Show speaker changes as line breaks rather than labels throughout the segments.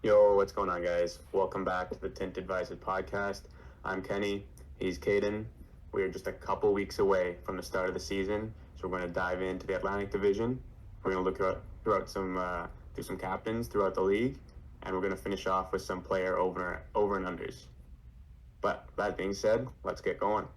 Yo, what's going on, guys? Welcome back to the Tinted Visors podcast. I'm Kenny. He's Caden. We are just a couple weeks away from the start of the season, so we're going to dive into the Atlantic Division. We're going to look throughout through some captains throughout the league, and we're going to finish off with some player over and unders. But that being said, let's get going.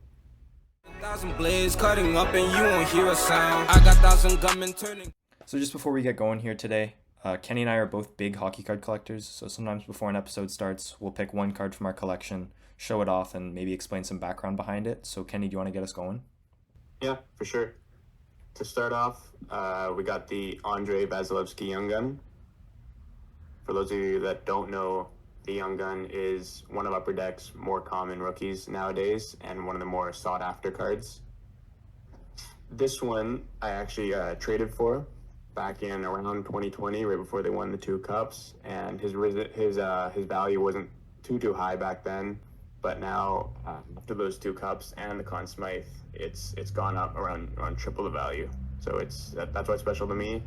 Thousand blades cutting up and you won't hear a sound. I got thousand gunmen turning.
So just before we get going here today, Kenny and I are both big hockey card collectors, so sometimes before an episode starts, we'll pick one card from our collection, show it off, and maybe explain some background behind it. So Kenny, do you want to get us going?
Yeah, for sure. To start off, we got the Andrei Vasilevsky Young Gun. For those of you that don't know, the Young Gun is one of Upper Deck's more common rookies nowadays and one of the more sought-after cards. This one I actually traded for back in around 2020, right before they won the two cups, and his value wasn't too high back then, but now after those two cups and the Conn Smythe, it's gone up around triple the value. So that's why it's special to me.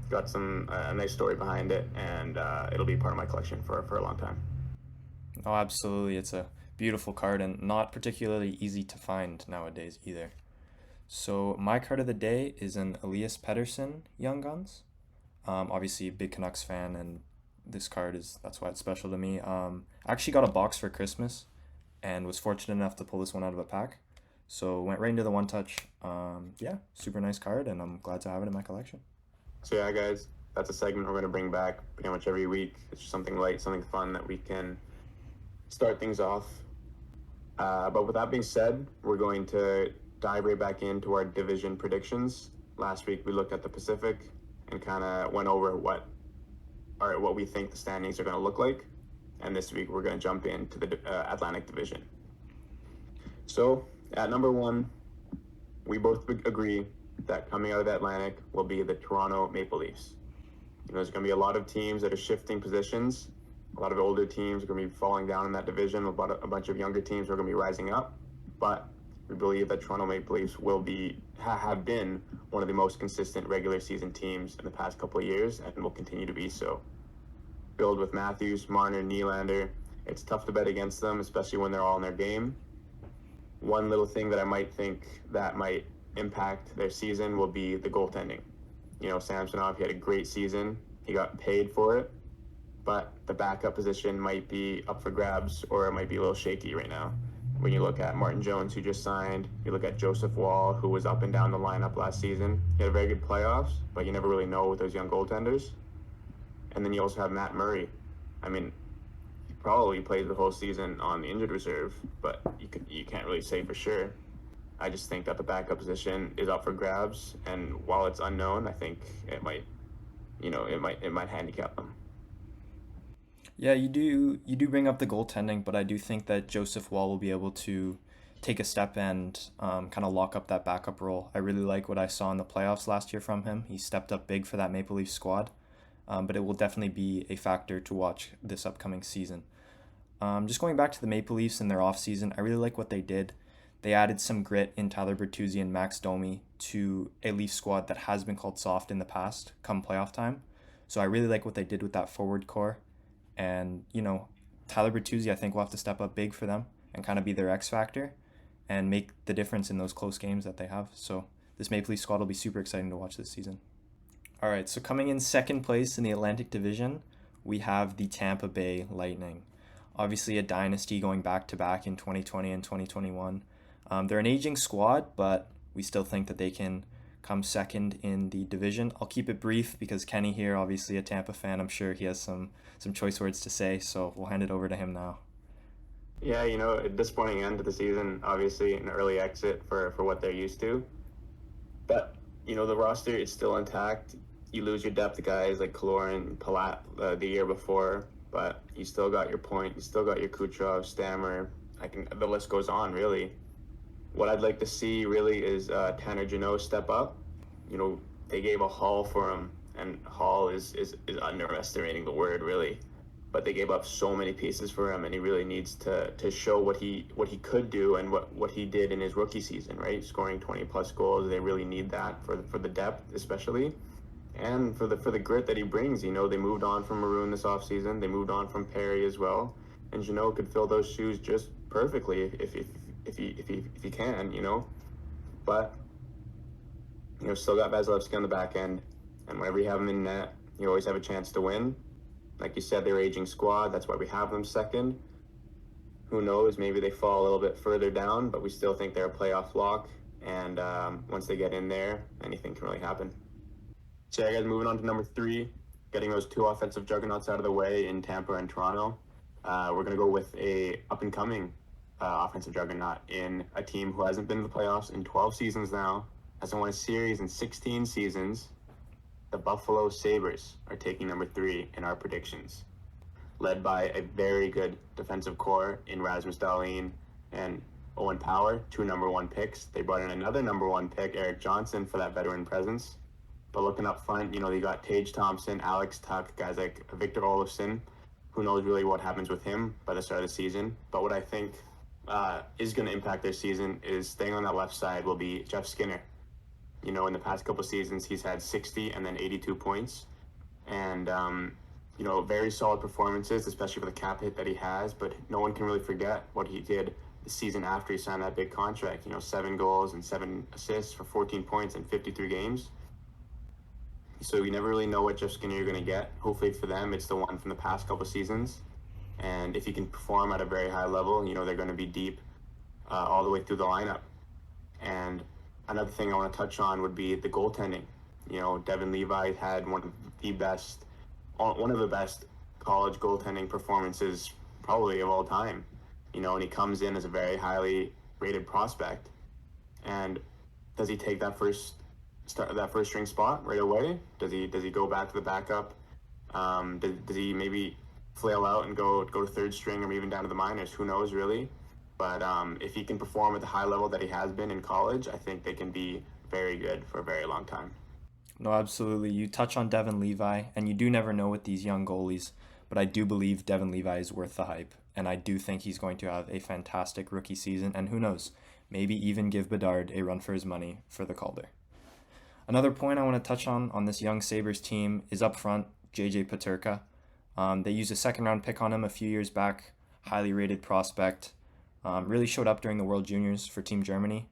Got a nice story behind it, and it'll be part of my collection for a long time.
Oh, absolutely. It's a beautiful card and not particularly easy to find nowadays either. So my card of the day is an Elias Pettersson Young Guns. Obviously a big Canucks fan, and this card that's why it's special to me. I actually got a box for Christmas and was fortunate enough to pull this one out of a pack. So went right into the one touch. Yeah, super nice card, and I'm glad to have it in my collection.
So yeah, guys, that's a segment we're going to bring back pretty much every week. It's just something light, something fun that we can start things off. But with that being said, we're going to dive right back into our division predictions. Last week we looked at the Pacific and kind of went over what we think the standings are going to look like. And this week we're going to jump into the Atlantic Division. So at number one, we both agree that coming out of the Atlantic will be the Toronto Maple Leafs. There's going to be a lot of teams that are shifting positions. A lot of older teams are going to be falling down in that division. A bunch of younger teams are going to be rising up. But we believe that Toronto Maple Leafs have been one of the most consistent regular season teams in the past couple of years and will continue to be so. Filled with Matthews, Marner, Nylander, it's tough to bet against them, especially when they're all in their game. One little thing that I might think that might impact their season will be the goaltending. Samsonov, he had a great season. He got paid for it, but the backup position might be up for grabs, or it might be a little shaky right now. When you look at Martin Jones, who just signed, you look at Joseph Wall, who was up and down the lineup last season. He had a very good playoffs, but you never really know with those young goaltenders. And then you also have Matt Murray. I mean, he probably played the whole season on the injured reserve, but you can't really say for sure. I just think that the backup position is up for grabs, and while it's unknown, I think it might handicap them.
Yeah, you do bring up the goaltending, but I do think that Joseph Wall will be able to take a step and kind of lock up that backup role. I really like what I saw in the playoffs last year from him. He stepped up big for that Maple Leaf squad, but it will definitely be a factor to watch this upcoming season. Just going back to the Maple Leafs and their offseason, I really like what they did. They added some grit in Tyler Bertuzzi and Max Domi to a Leaf squad that has been called soft in the past come playoff time. So I really like what they did with that forward core. And, Tyler Bertuzzi, I think, will have to step up big for them and kind of be their X factor and make the difference in those close games that they have. So this Maple Leaf squad will be super exciting to watch this season. All right, so coming in second place in the Atlantic Division, we have the Tampa Bay Lightning. Obviously a dynasty going back-to-back in 2020 and 2021. They're an aging squad, but we still think that they can come second in the division. I'll keep it brief because Kenny here, obviously a Tampa fan, I'm sure he has some choice words to say, so we'll hand it over to him now.
Yeah, a disappointing end to the season, obviously an early exit for what they're used to. But, the roster is still intact. You lose your depth guys like Kaloran, Palat the year before, but you still got your point. You still got your Kucherov, Stammer. The list goes on, really. What I'd like to see really is Tanner Jeannot step up. They gave a haul for him, and haul is underestimating the word, really. But they gave up so many pieces for him, and he really needs to show what he could do and what he did in his rookie season, right? Scoring 20 plus goals, they really need that for the depth, especially. and for the grit that he brings. You know, they moved on from Maroon this offseason. They moved on from Perry as well, and Jeannot could fill those shoes just perfectly if he can. You know, but you know, still got Vasilevsky on the back end, and whenever you have him in net, you always have a chance to win. Like you said, they're aging squad. That's why we have them second. Who knows? Maybe they fall a little bit further down, but we still think they're a playoff lock. And once they get in there, anything can really happen. So, yeah, guys, moving on to number 3, getting those 2 offensive juggernauts out of the way in Tampa and Toronto. We're going to go with a up-and-coming offensive juggernaut in a team who hasn't been in the playoffs in 12 seasons now, hasn't won a series in 16 seasons. The Buffalo Sabres are taking number 3 in our predictions, led by a very good defensive core in Rasmus Dahlin and Owen Power, 2 number 1 picks. They brought in another number 1 pick, Eric Johnson, for that veteran presence. But looking up front, you know, they got Tage Thompson, Alex Tuck, guys like Victor Olofsson. Who knows really what happens with him by the start of the season. But what I think is going to impact their season is staying on that left side will be Jeff Skinner. You know, in the past couple seasons, he's had 60 and then 82 points. And, you know, very solid performances, especially for the cap hit that he has. But no one can really forget what he did the season after he signed that big contract. You know, 7 goals and 7 assists for 14 points in 53 games. So you never really know what Jeff Skinner you're going to get. Hopefully for them, it's the one from the past couple seasons. And if he can perform at a very high level, you know, they're going to be deep all the way through the lineup. And another thing I want to touch on would be the goaltending. You know, Devin Levi had one of the best college goaltending performances probably of all time. You know, and he comes in as a very highly rated prospect. And does he take that first string spot right away? Does he go back to the backup? Does he maybe flail out and go to third string or even down to the minors? Who knows, really? But if he can perform at the high level that he has been in college, I think they can be very good for a very long time.
No, absolutely. You touch on Devin Levi, and you do never know with these young goalies, but I do believe Devin Levi is worth the hype, and I do think he's going to have a fantastic rookie season, and who knows, maybe even give Bedard a run for his money for the Calder. Another point I want to touch on this young Sabres team is up front, JJ Peterka. They used a second-round pick on him a few years back, highly rated prospect. Really showed up during the World Juniors for Team Germany,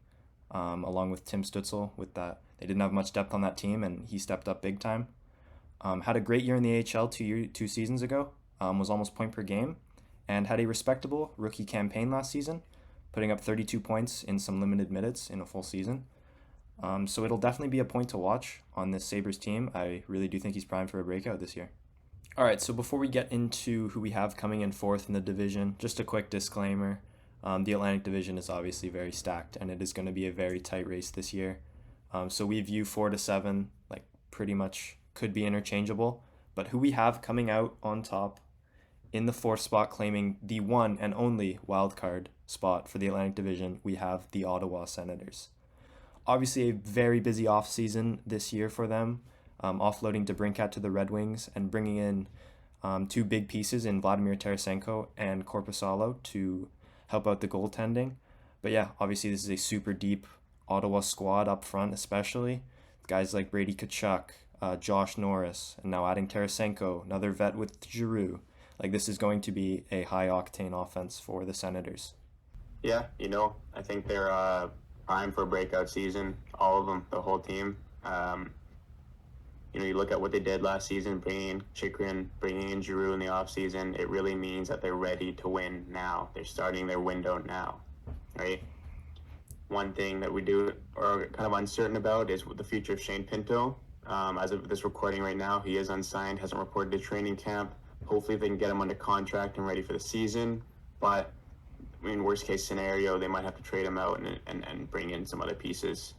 along with Tim Stützle. With that, they didn't have much depth on that team, and he stepped up big time. Had a great year in the AHL 2 seasons ago, was almost point per game, and had a respectable rookie campaign last season, putting up 32 points in some limited minutes in a full season. So it'll definitely be a point to watch on this Sabres team. I really do think he's primed for a breakout this year. All right, so before we get into who we have coming in fourth in the division, just a quick disclaimer. The Atlantic Division is obviously very stacked, and it is going to be a very tight race this year. So we view 4 to 7 like pretty much could be interchangeable. But who we have coming out on top in the 4th spot, claiming the one and only wildcard spot for the Atlantic Division, we have the Ottawa Senators. Obviously a very busy offseason this year for them, offloading DeBrincat to the Red Wings and bringing in 2 big pieces in Vladimir Tarasenko and Korpisalo to help out the goaltending. But yeah, obviously this is a super deep Ottawa squad up front, especially guys like Brady Tkachuk, Josh Norris, and now adding Tarasenko, another vet with Giroux. Like, this is going to be a high-octane offense for the Senators.
Yeah, you know, I think they're primed for a breakout season, all of them, the whole team. You know, you look at what they did last season, bringing in Chychrun, bringing in Giroux in the offseason, it really means that they're ready to win now. They're starting their window now, right? One thing that we do are kind of uncertain about is the future of Shane Pinto. As of this recording right now, he is unsigned, hasn't reported to training camp. Hopefully they can get him under contract and ready for the season. But, I mean, worst case scenario, they might have to trade him out and bring in some other pieces.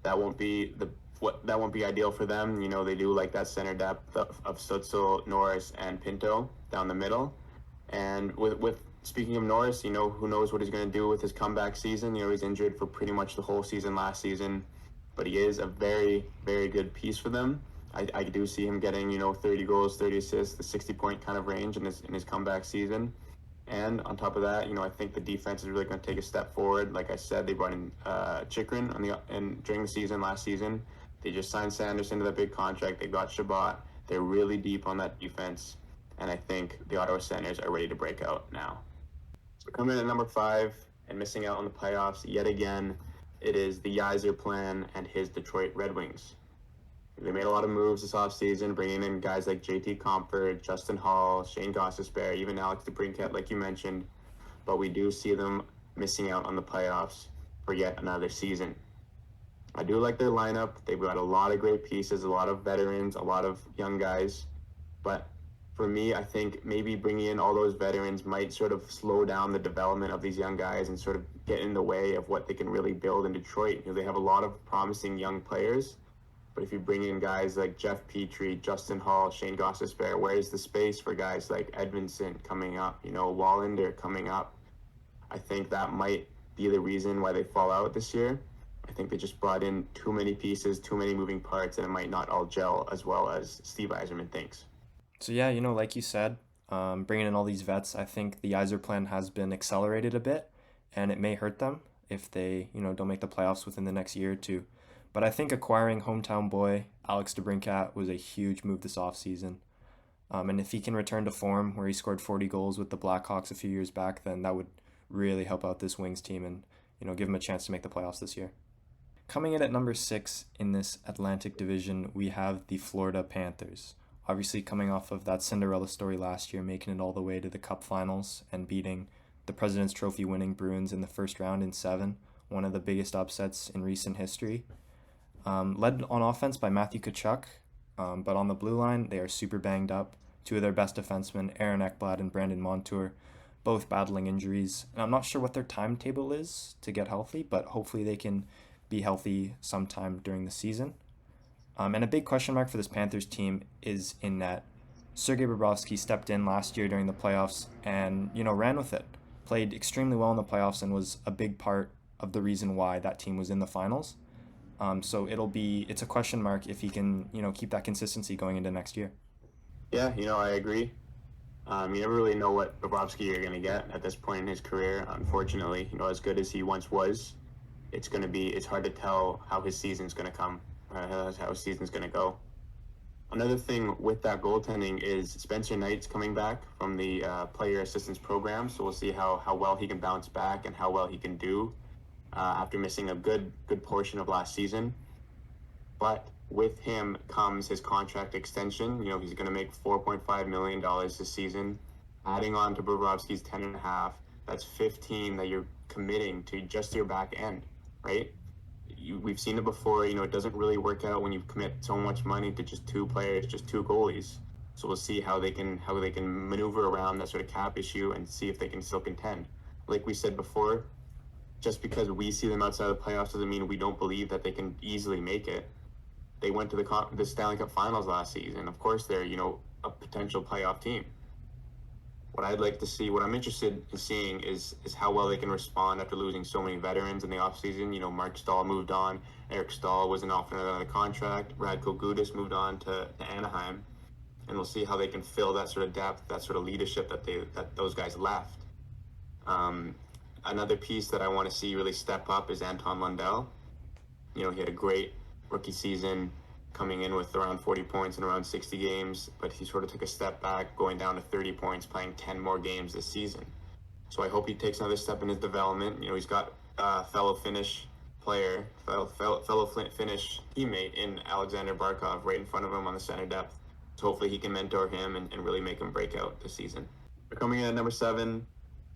That won't be ideal for them. You know, they do like that center depth of Stützle, Norris, and Pinto down the middle. And with speaking of Norris, you know, who knows what he's going to do with his comeback season. You know, he's injured for pretty much the whole season last season, but he is a very, very good piece for them. I do see him getting, you know, 30 goals, 30 assists, the 60-point kind of range in his comeback season. And on top of that, you know, I think the defense is really going to take a step forward. Like I said, they brought in Chychrun during the season, last season. They just signed Sanderson to that big contract. They've got Shabbat. They're really deep on that defense, and I think the Ottawa Senators are ready to break out now. So coming in at number 5 and missing out on the playoffs yet again, it is the Yzer plan and his Detroit Red Wings. They made a lot of moves this offseason, bringing in guys like JT Compher, Justin Hall, Shane Gostisbehere, even Alex DeBrincat, like you mentioned. But we do see them missing out on the playoffs for yet another season. I do like their lineup. They've got a lot of great pieces, a lot of veterans, a lot of young guys. But for me, I think maybe bringing in all those veterans might sort of slow down the development of these young guys and sort of get in the way of what they can really build in Detroit. They have a lot of promising young players. But if you bring in guys like Jeff Petrie, Justin Hall, Shane Gostisbehere, where's the space for guys like Edmondson coming up, Wallander coming up? I think that might be the reason why they fall out this year. I think they just brought in too many pieces, too many moving parts, and it might not all gel as well as Steve Yzerman thinks.
So yeah, like you said, bringing in all these vets, I think the Yzer plan has been accelerated a bit, and it may hurt them if they, don't make the playoffs within the next year or two. But I think acquiring hometown boy Alex DeBrincat was a huge move this offseason. And if he can return to form where he scored 40 goals with the Blackhawks a few years back, then that would really help out this Wings team and, give him a chance to make the playoffs this year. Coming in at number 6 in this Atlantic Division, we have the Florida Panthers. Obviously coming off of that Cinderella story last year, making it all the way to the Cup Finals and beating the President's Trophy winning Bruins in the first round in 7, one of the biggest upsets in recent history. Led on offense by Matthew Tkachuk, but on the blue line, they are super banged up. 2 of their best defensemen, Aaron Ekblad and Brandon Montour, both battling injuries. And I'm not sure what their timetable is to get healthy, but hopefully they can be healthy sometime during the season. And a big question mark for this Panthers team is in net. Sergei Bobrovsky stepped in last year during the playoffs and, ran with it. Played extremely well in the playoffs and was a big part of the reason why that team was in the finals. So it's a question mark if he can, keep that consistency going into next year.
Yeah, I agree. You never really know what Bobrovsky you're going to get at this point in his career. Unfortunately, as good as he once was, it's hard to tell how his season's going to come, how his season's going to go. Another thing with that goaltending is Spencer Knight's coming back from the player assistance program, so we'll see how well he can bounce back and how well he can do after missing a good portion of last season. But with him comes his contract extension. He's going to make $4.5 million this season. Adding on to Bobrovsky's 10.5, that's 15 that you're committing to just your back end, right? We've seen it before. It doesn't really work out when you commit so much money to just 2 players, just 2 goalies. So we'll see how they can maneuver around that sort of cap issue and see if they can still contend. Like we said before, just because we see them outside of the playoffs doesn't mean we don't believe that they can easily make it. They went to the Stanley Cup Finals last season. Of course, they're a potential playoff team. What I'd like to see, what I'm interested in seeing is how well they can respond after losing so many veterans in the offseason. Mark Stahl moved on. Eric Stahl wasn't offered another contract. Radko Gudas moved on to Anaheim. And we'll see how they can fill that sort of depth, that sort of leadership that those guys left. Another piece that I want to see really step up is Anton Lundell. He had a great rookie season, coming in with around 40 points in around 60 games, but he sort of took a step back, going down to 30 points, playing 10 more games this season. So I hope he takes another step in his development. He's got a fellow Finnish player, fellow Finnish teammate in Alexander Barkov right in front of him on the center depth. So hopefully he can mentor him and really make him break out this season. They're coming in at number 7,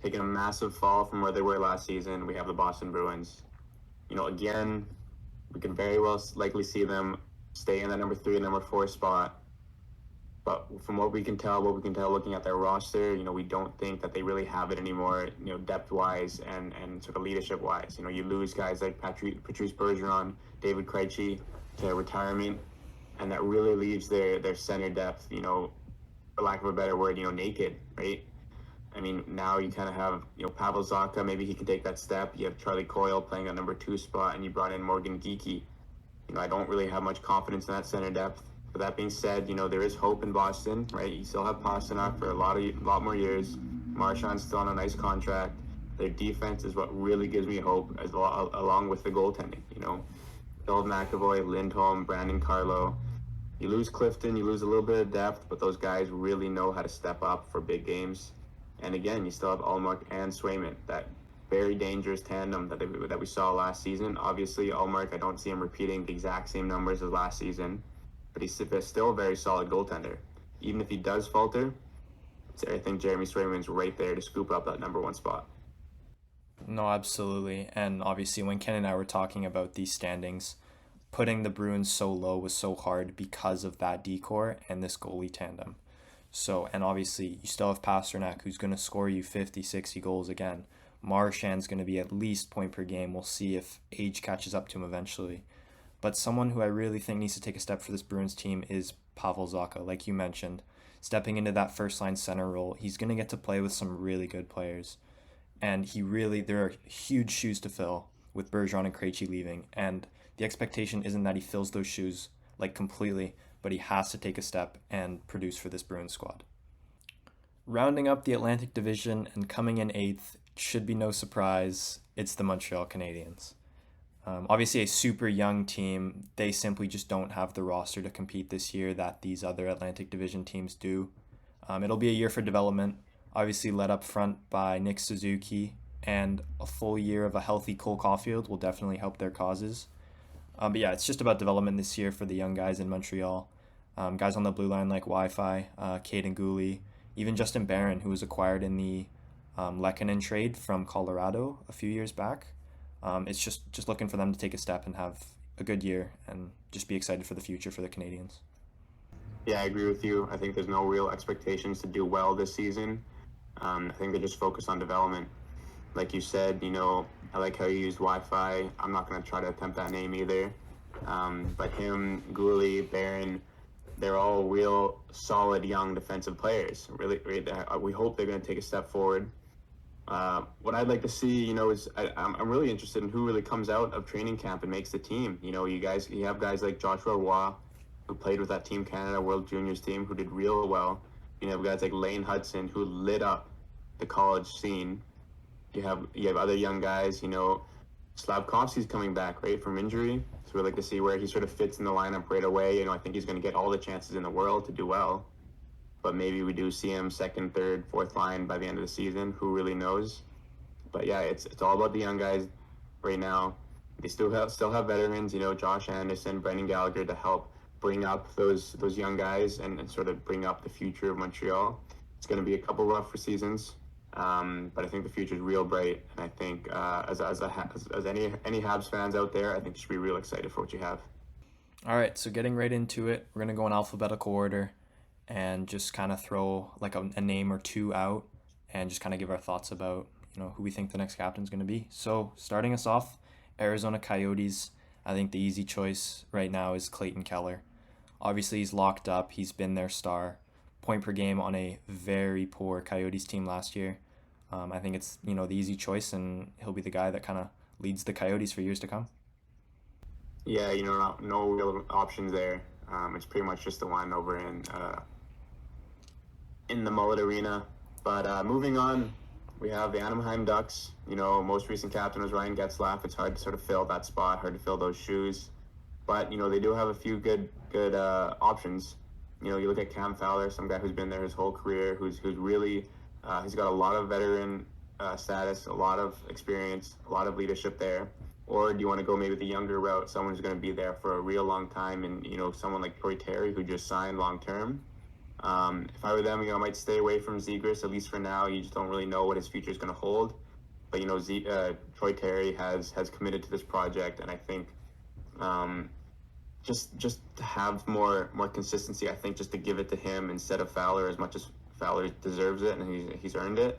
taking a massive fall from where they were last season. We have the Boston Bruins. Again, we can very well likely see them stay in that number 3 and number 4 spot. But from what we can tell looking at their roster, we don't think that they really have it anymore, depth-wise and sort of leadership-wise. You lose guys like Patrice Bergeron, David Krejci to retirement, and that really leaves their center depth, for lack of a better word, naked, right? I mean, now you kind of have, Pavel Zacha, maybe he can take that step. You have Charlie Coyle playing at number 2 spot, and you brought in Morgan Geekie. I don't really have much confidence in that center depth. But that being said, there is hope in Boston, right? You still have Pasternak for a lot more years. Marchand's still on a nice contract. Their defense is what really gives me hope, along with the goaltending. Joel McAvoy, Lindholm, Brandon Carlo. You lose Clifton, you lose a little bit of depth, but those guys really know how to step up for big games. And again, you still have Allmark and Swayman, that very dangerous tandem that we saw last season. Obviously, Allmark, I don't see him repeating the exact same numbers as last season, but he's still a very solid goaltender. Even if he does falter, I think Jeremy Swayman's right there to scoop up that number one spot.
No, absolutely. And obviously, when Ken and I were talking about these standings, putting the Bruins so low was so hard because of that decor and this goalie tandem. So, and obviously, you still have Pasternak, who's going to score you 50, 60 goals again. Marchand's going to be at least point per game. We'll see if age catches up to him eventually. But someone who I really think needs to take a step for this Bruins team is Pavel Zacha, like you mentioned. Stepping into that first line center role, he's going to get to play with some really good players. And there are huge shoes to fill with Bergeron and Krejci leaving. And the expectation isn't that he fills those shoes like completely, but he has to take a step and produce for this Bruins squad. Rounding up the Atlantic Division and coming in eighth, should be no surprise, it's the Montreal Canadiens. Obviously, a super young team. They simply just don't have the roster to compete this year that these other Atlantic Division teams do. It'll be a year for development, obviously led up front by Nick Suzuki, and a full year of a healthy Cole Caulfield will definitely help their causes. But yeah, it's just about development this year for the young guys in Montreal. Guys on the blue line like Wi-Fi, Caden Gooley, even Justin Barron, who was acquired in the Lehkonen trade from Colorado a few years back. It's just looking for them to take a step and have a good year and just be excited for the future for the Canadiens.
Yeah, I agree with you. I think there's no real expectations to do well this season. I think they just focus on development. Like you said, I like how you used Wi-Fi. I'm not going to try to attempt that name either. But him, Gooley, Barron, they're all real solid young defensive players. Really, we hope they're going to take a step forward. What I'd like to see, is I'm really interested in who really comes out of training camp and makes the team. You have guys like Joshua Roy, who played with that Team Canada World Juniors team, who did real well. You have guys like Lane Hudson, who lit up the college scene. You have other young guys. Slavkovsky's coming back right from injury, so we'd like to see where he sort of fits in the lineup right away. I think he's going to get all the chances in the world to do well. But maybe we do see him second, third, fourth line by the end of the season. Who really knows? But yeah, it's all about the young guys right now. They still have veterans, Josh Anderson, Brendan Gallagher, to help bring up those young guys and sort of bring up the future of Montreal. It's going to be a couple rougher seasons, but I think the future is real bright. And I think as any Habs fans out there, I think you should be real excited for what you have.
All right, so getting right into it, we're going to go in alphabetical order and just kind of throw like a name or two out and just kind of give our thoughts about, who we think the next captain's going to be. So starting us off, Arizona Coyotes. I think the easy choice right now is Clayton Keller. Obviously, he's locked up. He's been their star. Point per game on a very poor Coyotes team last year. I think it's, the easy choice, and he'll be the guy that kind of leads the Coyotes for years to come.
Yeah, no real options there. It's pretty much just the one over in the Mullet Arena. But moving on, we have the Anaheim Ducks. Most recent captain was Ryan Getzlaf. It's hard to sort of fill that spot, hard to fill those shoes. But, they do have a few good options. You look at Cam Fowler, some guy who's been there his whole career, who's really, he's got a lot of veteran status, a lot of experience, a lot of leadership there. Or do you want to go maybe the younger route, someone who's going to be there for a real long time, and, someone like Troy Terry, who just signed long term. If I were them, I might stay away from Zegras, at least for now. You just don't really know what his future is going to hold. But, Troy Terry has committed to this project, and I think just to have more consistency, I think just to give it to him instead of Fowler, as much as Fowler deserves it and he's earned it,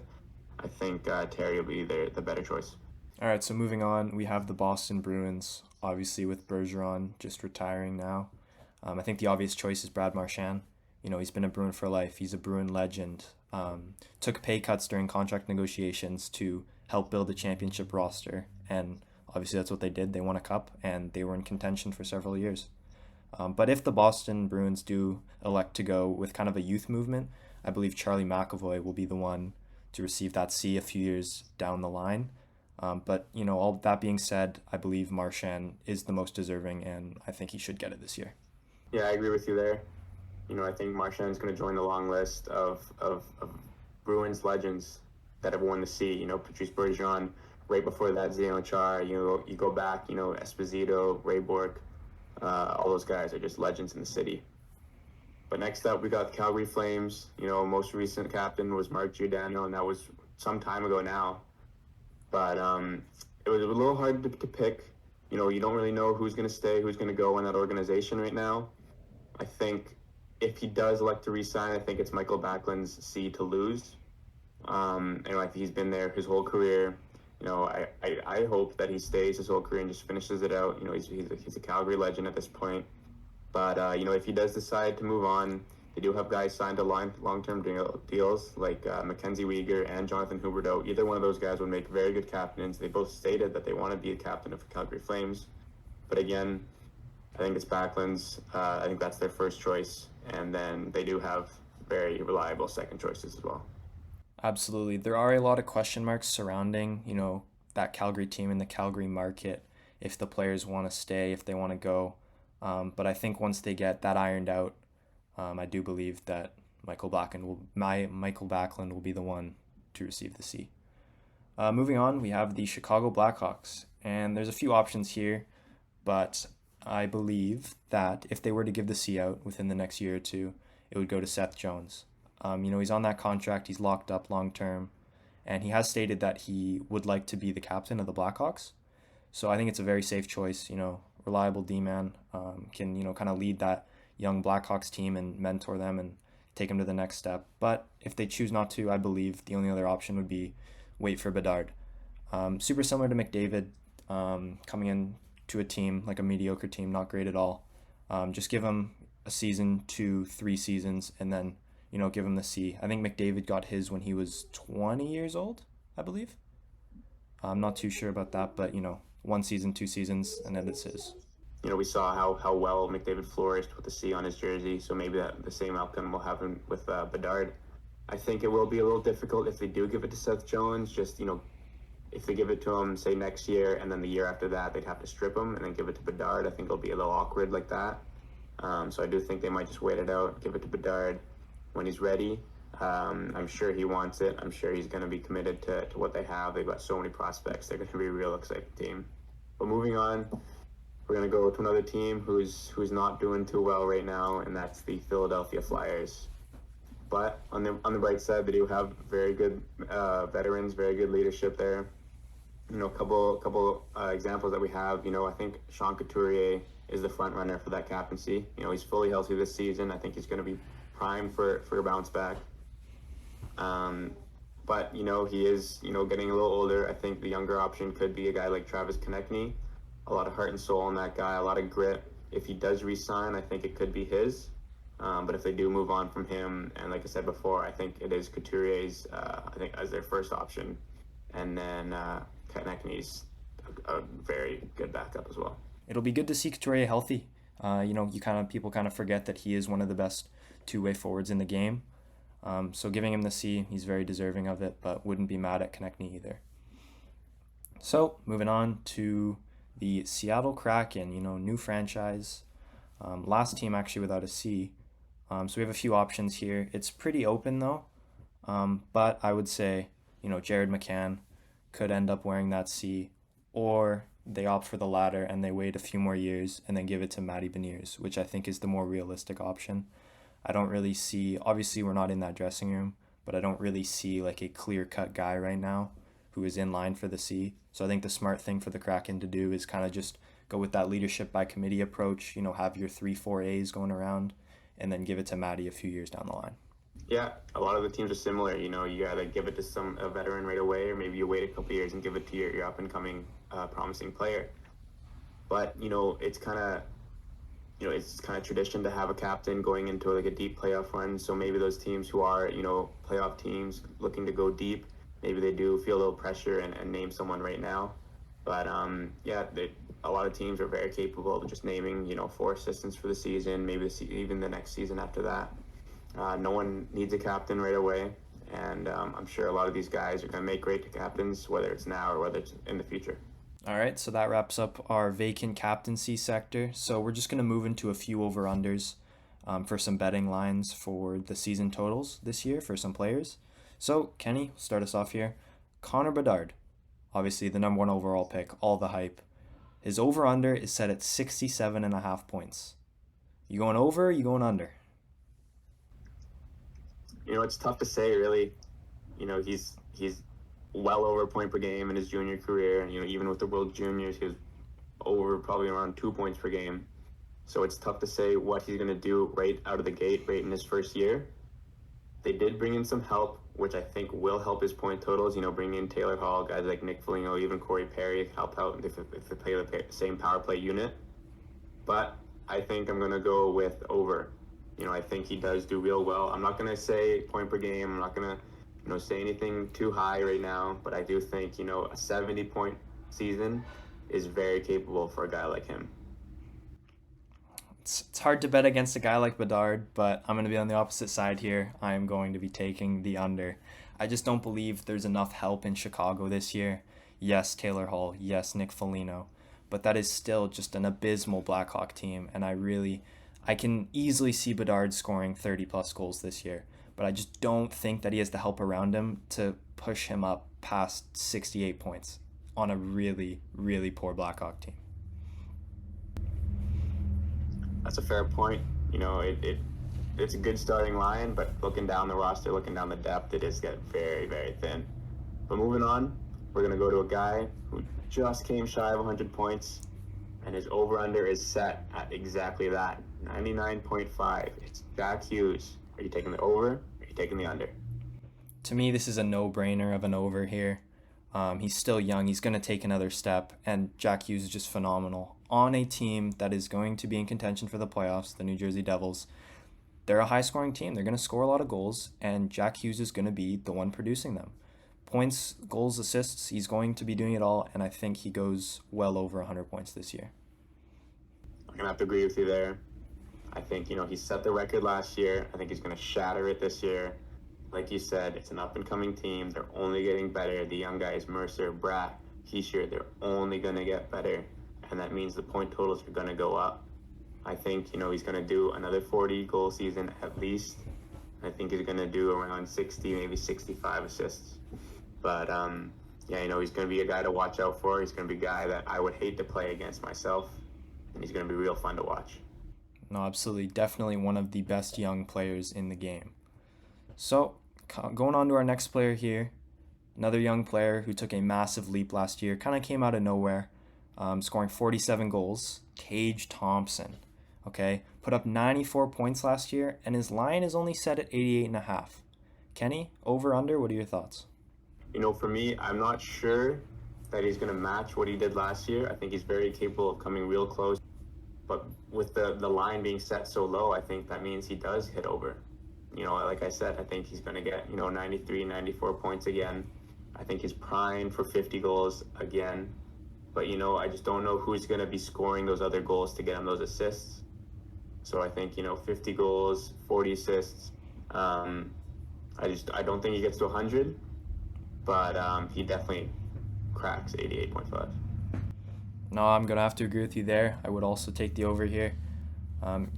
I think Terry will be the better choice.
All right, so moving on, we have the Boston Bruins, obviously with Bergeron just retiring now. I think the obvious choice is Brad Marchand. He's been a Bruin for life. He's a Bruin legend. Took pay cuts during contract negotiations to help build a championship roster, and obviously that's what they did. They won a cup, and they were in contention for several years. But if the Boston Bruins do elect to go with kind of a youth movement, I believe Charlie McAvoy will be the one to receive that C a few years down the line. But all that being said, I believe Marchand is the most deserving, and I think he should get it this year.
Yeah, I agree with you there. I think Marchand's going to join the long list of Bruins legends that have won the C. Patrice Bergeron. Right before that, Zdeno Chara. You go back. Esposito, Ray Bourque. All those guys are just legends in the city. But next up, we got the Calgary Flames. Most recent captain was Mark Giordano, and that was some time ago now. But it was a little hard to pick. You don't really know who's going to stay, who's going to go in that organization right now. I think if he does elect to resign, I think it's Michael Backlund's C to lose. I think he's been there his whole career. I hope that he stays his whole career and just finishes it out. He's a Calgary legend at this point. But, if he does decide to move on, they do have guys signed to long-term deals like Mackenzie Weegar and Jonathan Huberdeau. Either one of those guys would make very good captains. They both stated that they want to be a captain of the Calgary Flames. But again, I think it's Backlund's. I think that's their first choice. And then they do have very reliable second choices as well.
Absolutely. There are a lot of question marks surrounding, that Calgary team and the Calgary market, if the players want to stay, if they want to go. But I think once they get that ironed out, I do believe that Michael Backlund will be the one to receive the C. Moving on, we have the Chicago Blackhawks, and there's a few options here, but I believe that if they were to give the C out within the next year or two, it would go to Seth Jones. He's on that contract, he's locked up long term, and he has stated that he would like to be the captain of the Blackhawks. So I think it's a very safe choice, reliable D-man, can, kind of lead that young Blackhawks team and mentor them and take them to the next step. But if they choose not to, I believe the only other option would be wait for Bedard. Super similar to McDavid, coming in to a team, like a mediocre team, not great at all. Just give him a season to 3 seasons and then, give him the C. I think McDavid got his when he was 20 years old, I believe. I'm not too sure about that, but, 1 season, 2 seasons, and then it's his.
We saw how well McDavid flourished with the C on his jersey, so maybe the same outcome will happen with Bedard. I think it will be a little difficult if they do give it to Seth Jones. Just, if they give it to him, say, next year, and then the year after that, they'd have to strip him and then give it to Bedard. I think it'll be a little awkward like that. So I do think they might just wait it out, give it to Bedard when he's ready. I'm sure he wants it. I'm sure he's going to be committed to what they have. They've got so many prospects. They're going to be a real exciting team. But moving on, we're going to go to another team who's not doing too well right now, and that's the Philadelphia Flyers. But on the bright side, they do have very good veterans, very good leadership there. A couple examples that we have. I think Sean Couturier is the front runner for that captaincy. He's fully healthy this season. I think he's going to be primed for a bounce back. But he is getting a little older. I think the younger option could be a guy like Travis Konechny. A lot of heart and soul in that guy, a lot of grit. If he does re-sign, I think it could be his. But if they do move on from him, and like I said before, I think it is Couturier's, as their first option. And then Konechny's a very good backup as well.
It'll be good to see Couturier healthy. People kind of forget that he is one of the best two-way forwards in the game. So giving him the C, he's very deserving of it, but wouldn't be mad at Konechny either. So moving on to the Seattle Kraken, new franchise. Last team actually without a C. So we have a few options here. It's pretty open though. But I would say, Jared McCann could end up wearing that C, or they opt for the latter and they wait a few more years and then give it to Matty Beniers, which I think is the more realistic option. I don't really see, obviously we're not in that dressing room, but I don't really see like a clear-cut guy right now who is in line for the C. So I think the smart thing for the Kraken to do is kind of just go with that leadership by committee approach, have your 3-4 A's going around, and then give it to Matty a few years down the line.
Yeah, a lot of the teams are similar. You gotta give it to a veteran right away, or maybe you wait a couple years and give it to your up-and-coming promising player. But, it's kind of tradition to have a captain going into like a deep playoff run. So maybe those teams who are, playoff teams looking to go deep, maybe they do feel a little pressure and name someone right now. But a lot of teams are very capable of just naming, 4 assistants for the season, maybe even the next season after that. No one needs a captain right away. And I'm sure a lot of these guys are going to make great captains, whether it's now or whether it's in the future.
All right, so that wraps up our vacant captaincy sector. So we're just going to move into a few over-unders for some betting lines for the season totals this year for some players. So, Kenny, start us off here. Connor Bedard, obviously the number one overall pick, all the hype. His over-under is set at 67.5 points. You going over or you going under?
It's tough to say, really. He's well over a point per game in his junior career. And, even with the World Juniors, he was over probably around 2 points per game. So it's tough to say what he's going to do right out of the gate, right in his first year. They did bring in some help, which I think will help his point totals. Bring in Taylor Hall, guys like Nick Foligno, even Corey Perry help out if they play the same power play unit. But I think I'm going to go with over. I think he does do real well. I'm not going to say point per game. I'm not going to, say anything too high right now. But I do think, a 70-point season is very capable for a guy like him.
It's hard to bet against a guy like Bedard, but I'm going to be on the opposite side here. I am going to be taking the under. I just don't believe there's enough help in Chicago this year. Yes, Taylor Hall. Yes, Nick Foligno. But that is still just an abysmal Blackhawk team, and I can easily see Bedard scoring 30-plus goals this year. But I just don't think that he has the help around him to push him up past 68 points on a really, really poor Blackhawk team.
That's a fair point. It's a good starting line, but looking down the roster, looking down the depth, it is getting very, very thin. But moving on, we're going to go to a guy who just came shy of 100 points, and his over-under is set at exactly that, 99.5. It's Jack Hughes. Are you taking the over? Or are you taking the under?
To me, this is a no-brainer of an over here. He's still young. He's going to take another step, and Jack Hughes is just phenomenal. On a team that is going to be in contention for the playoffs, the New Jersey Devils, they're a high-scoring team. They're going to score a lot of goals, and Jack Hughes is going to be the one producing them. Points, goals, assists, he's going to be doing it all, and I think he goes well over 100 points this year.
I'm going to have to agree with you there. I think, he set the record last year. I think he's going to shatter it this year. Like you said, it's an up-and-coming team. They're only getting better. The young guys, Mercer, Bratt, Heischer, they're only going to get better. And that means the point totals are going to go up. I think, he's going to do another 40-goal season at least. I think he's going to do around 60, maybe 65 assists. But, he's going to be a guy to watch out for. He's going to be a guy that I would hate to play against myself. And he's going to be real fun to watch.
No, absolutely. Definitely one of the best young players in the game. So, going on to our next player here, another young player who took a massive leap last year, kind of came out of nowhere, scoring 47 goals, Tage Thompson, okay? Put up 94 points last year, and his line is only set at 88.5. Kenny, over, under, what are your thoughts?
For me, I'm not sure that he's going to match what he did last year. I think he's very capable of coming real close. But with the line being set so low, I think that means he does hit over. Like I said, I think he's going to get, 93, 94 points again. I think he's primed for 50 goals again. But, I just don't know who's going to be scoring those other goals to get him those assists. So I think, 50 goals, 40 assists. I don't think he gets to 100, but he definitely cracks 88.5.
No, I'm going to have to agree with you there. I would also take the over here.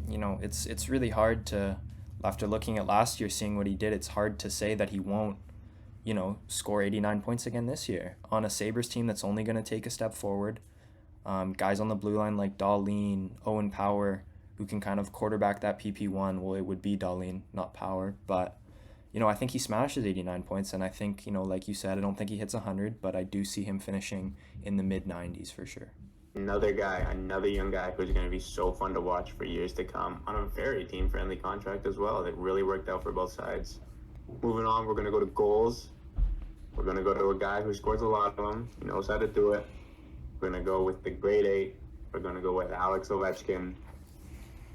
It's really hard to, after looking at last year, seeing what he did, it's hard to say that he won't, score 89 points again this year on a Sabres team that's only going to take a step forward. Guys on the blue line like Dahlin, Owen Power, who can kind of quarterback that PP1. Well, it would be Dahlin, not Power. But, I think he smashes 89 points. And I think, like you said, I don't think he hits 100, but I do see him finishing in the mid-90s for sure.
Another young guy who's going to be so fun to watch for years to come on a very team-friendly contract as well. That really worked out for both sides. Moving on, we're going to go to goals. We're going to go to a guy who scores a lot of them. He knows how to do it. We're going to go with the grade 8. We're going to go with Alex Ovechkin.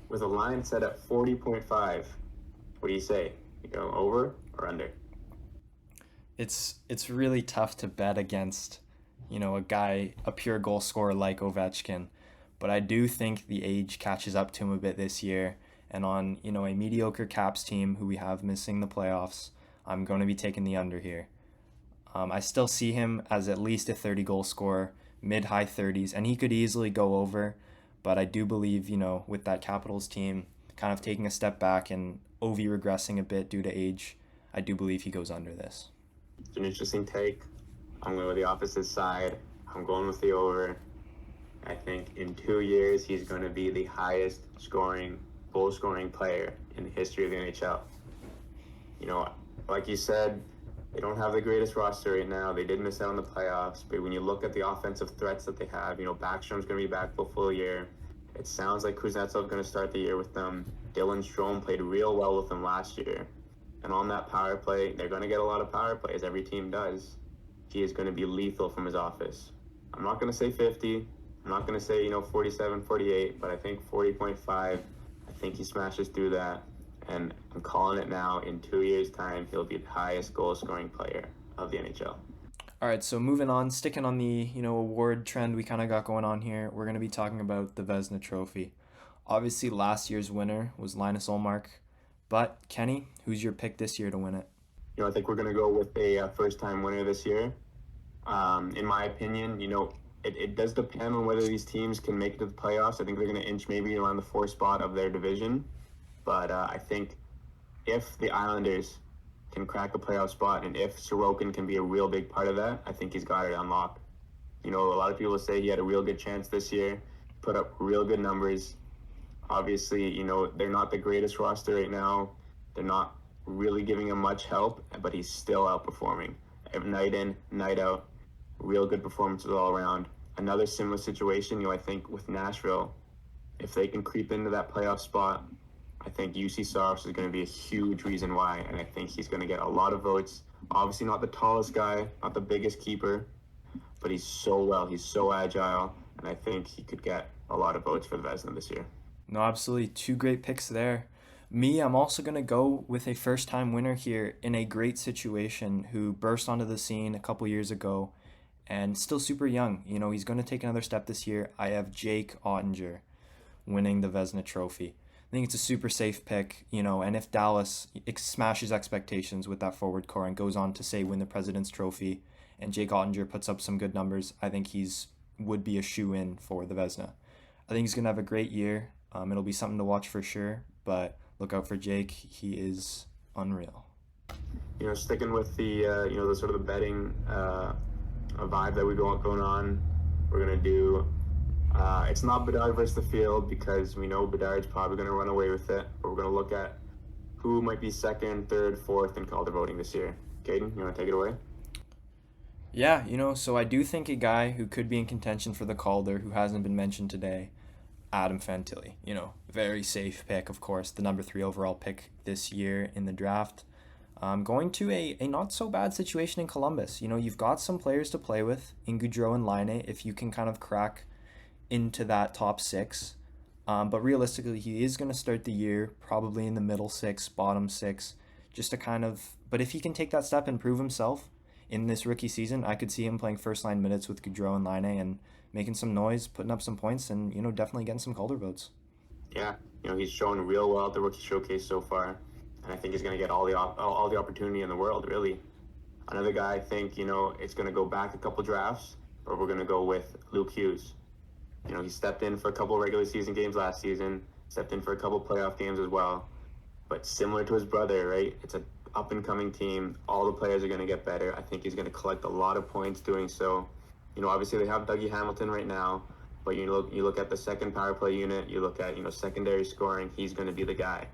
With a line set at 40.5, what do you say? You go over or under?
It's really tough to bet against, a pure goal scorer like Ovechkin. But I do think the age catches up to him a bit this year. And on, a mediocre Caps team who we have missing the playoffs, I'm going to be taking the under here. I still see him as at least a 30-goal scorer, mid-high 30s, and he could easily go over. But I do believe, with that Capitals team kind of taking a step back and Ovi regressing a bit due to age, I do believe he goes under this.
It's an interesting take. I'm going with the opposite side. I'm going with the over. I think in 2 years, he's going to be the highest goal scoring player in the history of the NHL. Like you said, they don't have the greatest roster right now. They did miss out on the playoffs, but when you look at the offensive threats that they have, Backstrom's going to be back for a full year. It sounds like Kuznetsov's going to start the year with them. Dylan Strome played real well with them last year. And on that power play, they're going to get a lot of power plays. Every team does. He is going to be lethal from his office. I'm not going to say 50. I'm not going to say, 47, 48, but I think 40.5. I think he smashes through that. And I'm calling it now. In 2 years' time, he'll be the highest goal-scoring player of the NHL.
All right, so moving on, sticking on the award trend we kind of got going on here, we're going to be talking about the Vezina Trophy. Obviously, last year's winner was Linus Ullmark, but Kenny, who's your pick this year to win it?
I think we're going to go with a first-time winner this year. In my opinion, it does depend on whether these teams can make it to the playoffs. I think they're going to inch maybe around the 4th spot of their division. But I think if the Islanders can crack a playoff spot and if Sorokin can be a real big part of that, I think he's got it unlocked. A lot of people say he had a real good chance this year, put up real good numbers. Obviously, they're not the greatest roster right now. They're not really giving him much help, but he's still outperforming. Night in, night out, real good performances all around. Another similar situation, I think with Nashville, if they can creep into that playoff spot, I think UC Saros is going to be a huge reason why, and I think he's going to get a lot of votes. Obviously not the tallest guy, not the biggest keeper, but he's so agile, and I think he could get a lot of votes for the Vezina this year.
No, absolutely. 2 great picks there. Me, I'm also going to go with a first-time winner here in a great situation who burst onto the scene a couple years ago and still super young. He's going to take another step this year. I have Jake Ottinger winning the Vezina Trophy. I think it's a super safe pick, and if Dallas smashes expectations with that forward core and goes on to, say, win the President's Trophy, and Jake Ottinger puts up some good numbers, I think would be a shoe-in for the Vezina. I think he's going to have a great year. It'll be something to watch for sure, but look out for Jake. He is unreal.
Sticking with the, the sort of the betting vibe that we got going on, we're going to do... it's not Bedard versus the field because we know Bedard's probably going to run away with it. But we're going to look at who might be 2nd, 3rd, 4th in Calder voting this year. Caden, you want to take it away?
Yeah, so I do think a guy who could be in contention for the Calder who hasn't been mentioned today, Adam Fantilli. Very safe pick, of course, the number 3 overall pick this year in the draft. Going to a not so bad situation in Columbus. You've got some players to play with in Gaudreau and Laine if you can kind of crack into that top 6, but realistically he is going to start the year probably in the middle 6, bottom 6, just to but if he can take that step and prove himself in this rookie season, I could see him playing first line minutes with Gaudreau and Laine and making some noise, putting up some points, and definitely getting some Calder votes.
Yeah, he's shown real well at the rookie showcase so far, and I think he's going to get all the opportunity in the world, really. Another guy, I think, it's going to go back a couple drafts, but we're going to go with Luke Hughes. He stepped in for a couple regular season games last season, stepped in for a couple playoff games as well. But similar to his brother, right? It's an up-and-coming team. All the players are going to get better. I think he's going to collect a lot of points doing so. Obviously they have Dougie Hamilton right now, but you look at the second power play unit, you look at, secondary scoring, he's going to be the guy.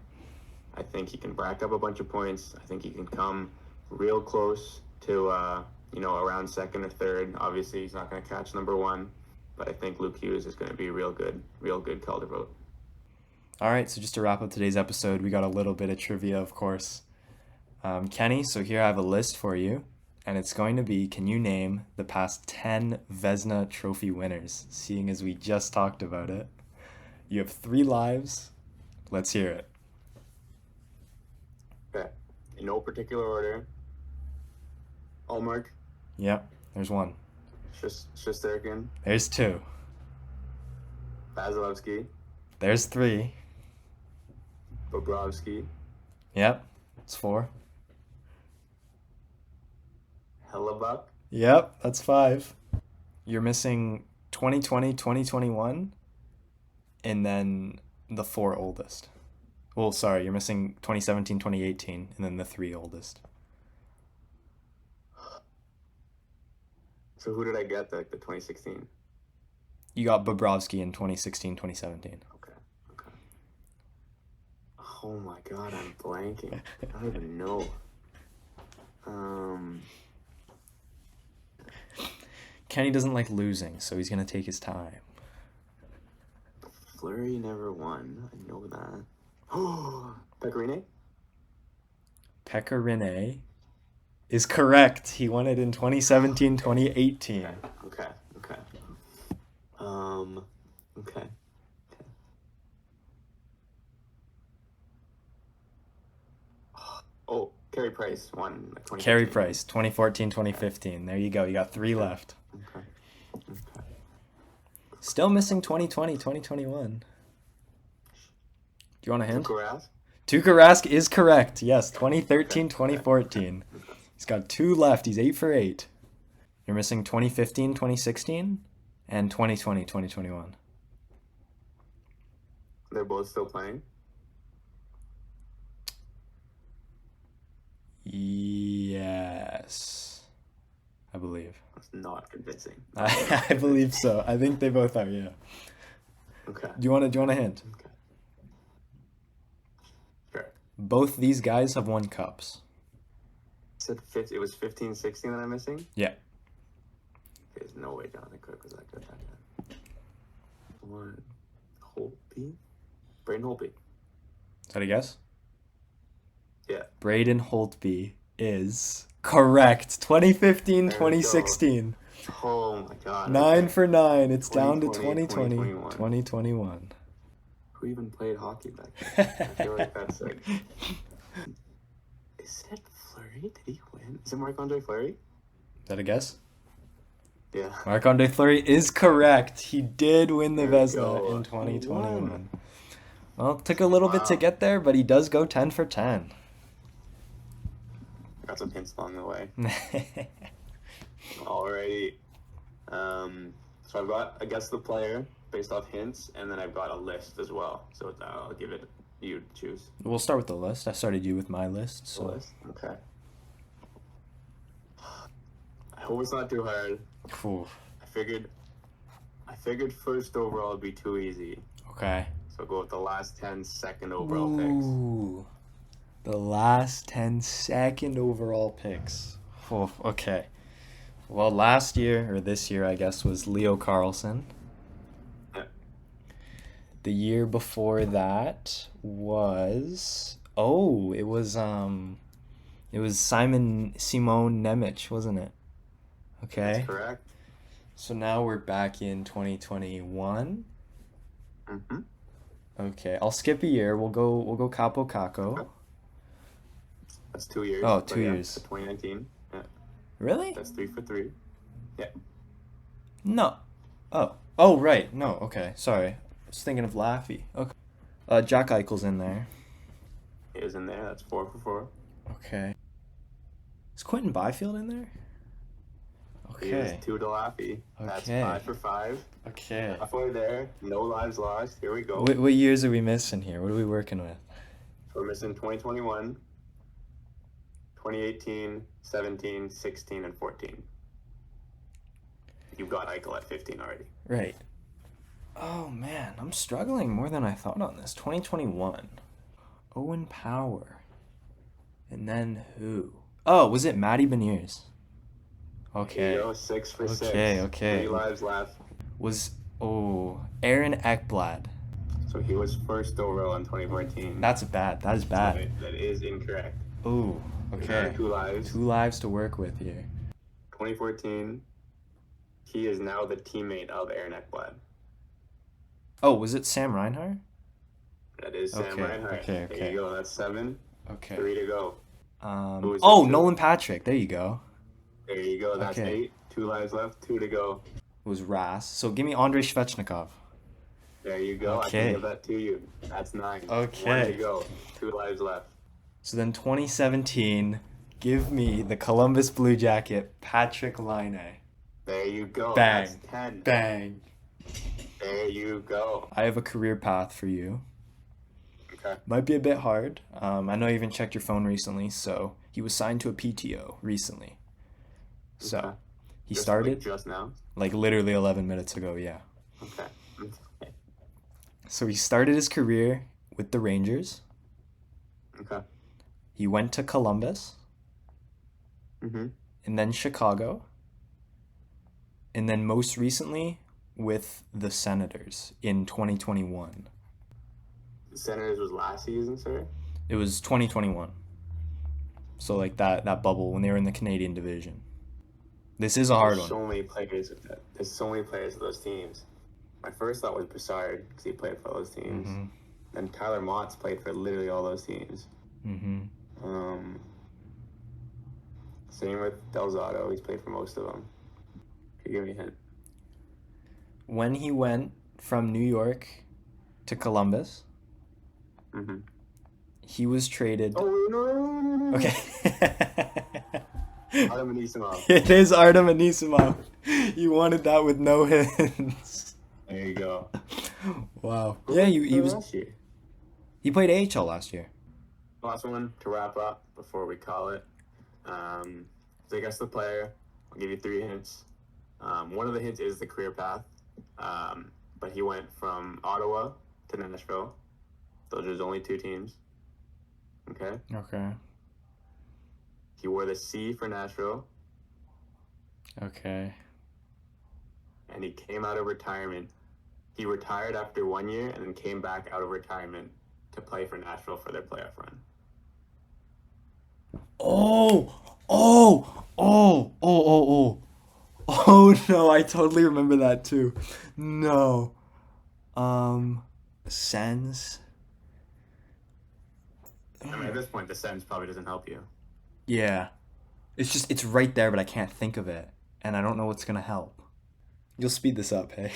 I think he can rack up a bunch of points. I think he can come real close to, around 2nd or 3rd. Obviously he's not going to catch number 1. But I think Luke Hughes is going to be a real good Calder vote.
All right, so just to wrap up today's episode, we got a little bit of trivia, of course. Kenny, so here I have a list for you, and it's going to be, can you name the past 10 Vezina Trophy winners, seeing as we just talked about it? You have 3 lives. Let's hear it.
Okay. In no particular order. Ullmark.
Yep, there's 1.
Shesterkin.
There's 2.
Vasilevsky.
There's 3.
Bobrovsky.
Yep, it's 4.
Hellebuck.
Yep, that's 5. You're missing 2020, 2021, and then the 4 oldest. Well, sorry, you're missing 2017, 2018, and then the 3 oldest.
So who did I get the 2016?
You got Bobrovsky in 2016, 2017.
Okay. Oh my god, I'm blanking. I don't even know.
Kenny doesn't like losing, so he's gonna take his time.
Fleury never won. I know that. Oh, Pecorine?
Pekka Rinne is correct. He won it in 2017, 2018.
Okay. Okay. Oh, Carey Price won. Like
Carey Price, 2014, 2015. There you go. You got 3 left.
Okay.
Still missing 2020, 2021. Do you want a hint? Tuukka Rask is correct. Yes, 2013, 2014. He's got 2 left. He's 8 for 8. You're missing 2015, 2016, and 2020, 2021.
They're both still playing?
Yes. I believe.
That's not convincing.
I believe so. I think they both are, yeah.
Okay.
Do you want a hint?
Okay. Sure.
Both these guys have won cups.
It was 15, 16 that I'm missing?
Yeah.
There's no way Jonathan Cook was that good that good. One. Holtby? Braden Holtby.
Is that a guess?
Yeah.
Braden Holtby is correct. 2015, 2016.
Oh my god.
9 for 9. It's down to
2020,
2021.
Who even played hockey back then? I feel like that's like... Is it Fleury? Did he win? Is it Marc-Andre Fleury?
Is that a guess?
Yeah.
Marc-Andre Fleury is correct. He did win the
There we
Vezina
go.
in 2021. Well, it took a little bit to get there, but he does go 10 for 10.
Got some hints along the way. Alrighty. So I've got, I guess, the player based off hints, and then I've got a list as well. So I'll give it you to choose.
We'll start with the list. I started you with my list.
The
So
list? Okay. I hope it's not too hard.
Ooh,
I figured first overall would be too easy.
okay.
So I'll go with the last 10 second overall picks.
Ooh, the last 10 second overall picks. Oh, okay. Well, last year, or this year, I guess, was Leo Carlson.
Yeah.
The year before that was it was Simon Nemec, wasn't it? Okay.
That's correct.
So now we're back in 2021.
Mm-hmm.
Okay, I'll skip a year. We'll go Capo Caco.
Okay. That's 2 years.
Oh,
but
2
yeah,
years.
2019. Yeah.
Really?
That's 3 for 3. Yeah.
No. Oh, right. No, okay. Sorry. I was thinking of Laffy. Okay. Jack Eichel's in there.
He is in there. That's 4 for 4.
Okay. Is Quentin Byfield in there?
He
Okay.
is 2 to Laffy. That's
Okay.
5 for 5.
Okay.
Halfway there. No lives lost. Here we go.
What years are we missing here? What are we working with?
We're missing 2021, 2018, 17, 16, and 14. You've got Eichel at 15 already.
Right. Oh, man. I'm struggling more than I thought on this. 2021. Owen Power. And then who? Oh, was it Matty Beniers? Okay.
Here you go, 6 for 6.
Okay.
3 lives left.
Aaron Ekblad.
So he was first overall in 2014.
That's bad. That is bad.
That is incorrect.
Ooh, okay.
2 lives.
2 lives to work with here.
2014, he is now the teammate of Aaron Ekblad.
Oh, was it Sam Reinhart?
That is Sam
Okay,
Reinhart.
okay.
There you go. That's 7.
Okay.
3 to go. Who is it?
Nolan Patrick. There you go.
There you go. That's
Okay.
8. 2 lives left. 2 to go.
It was Ras. So give me Andrei Svechnikov.
There you go. I
Okay.
can give that to you. That's 9.
Okay.
1 to go. 2 lives left.
So then 2017, Give me the Columbus Blue Jacket, Patrick Laine.
There you go.
Bang.
That's 10.
Bang.
There you go.
I have a career path for you.
Okay.
Might be a bit hard. I know you even checked your phone recently, so he was signed to a PTO recently. So
Okay.
he
Just,
started
like, just now.
like literally 11 minutes ago, yeah.
Okay. Okay.
So he started his career with the Rangers.
Okay.
He went to Columbus
Mhm.
and then Chicago. And then most recently with the Senators in 2021.
The Senators was last season, sir.
It was 2021. So like that bubble when they were in the Canadian division. This is a hard
There's
one.
so many players. There's so many players of those teams. My first thought was Broussard because he played for all those teams.
Mm-hmm.
Then Tyler Mott's played for literally all those teams.
Mm-hmm.
Same with Delzato. He's played for most of them. Can you give me a hint?
When he went from New York to Columbus,
Mm-hmm.
he was traded.
Oh no!
Okay.
Artem Anisimov.
It is Artem Anisimov. You wanted that with no hints.
There you go.
Wow. Yeah, he was.
Last year.
He played AHL last year.
Last one to wrap up before we call it. So I guess the player. I'll give you 3 hints. One of the hints is the career path. But he went from Ottawa to Nashville. Those are his only 2 teams. Okay.
Okay.
He wore the C for Nashville,
Okay.
and he came out of retirement. He retired after 1 year and then came back out of retirement to play for Nashville for their playoff run.
Oh. Oh no, I totally remember that too. No. Sens.
I mean, at this point, the sentence probably doesn't help you.
Yeah. It's right there, but I can't think of it. And I don't know what's gonna help. You'll speed this up, hey?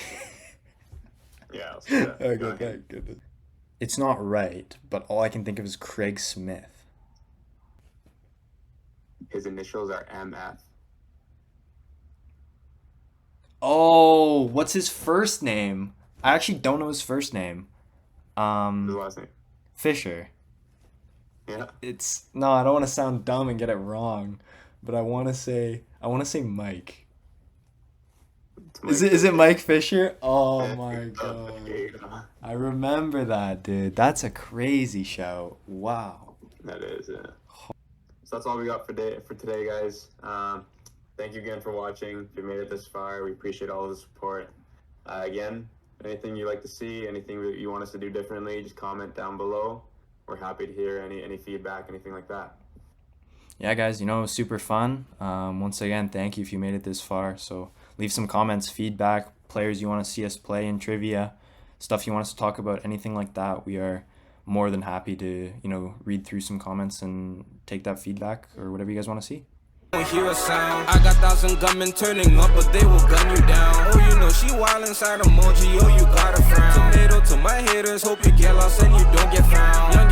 Yeah. I'll see that. Go
Okay,
ahead.
thank goodness. It's not right, but all I can think of is Craig Smith.
His initials are MF.
Oh, what's his first name? I actually don't know his first name.
His last name.
Fisher.
Yeah.
It's no, I don't want to sound dumb and get it wrong, but I want to say Mike.
It's
Is it Mike Fisher? Oh
Fisher.
my
There
god.
you go.
I remember that, dude. That's a crazy show. Wow.
That is, yeah. So that's all we got for today, guys. Thank you again for watching. If you made it this far, we appreciate all the support. Again, anything you'd like to see, anything that you want us to do differently, just comment down below. We're happy to hear any feedback, anything like that.
Yeah, guys, it was super fun. Once again, thank you if you made it this far. So leave some comments, feedback, players you want to see us play in trivia, stuff you want us to talk about, anything like that. We are more than happy to, read through some comments and take that feedback or whatever you guys want to see.
Hear a sound. I got 1,000 gunmen turning up, but they will gun you down. Oh, you know she wild inside emoji. Oh, you got a frown. Tomato to my haters. Hope you get lost and you don't get found. Young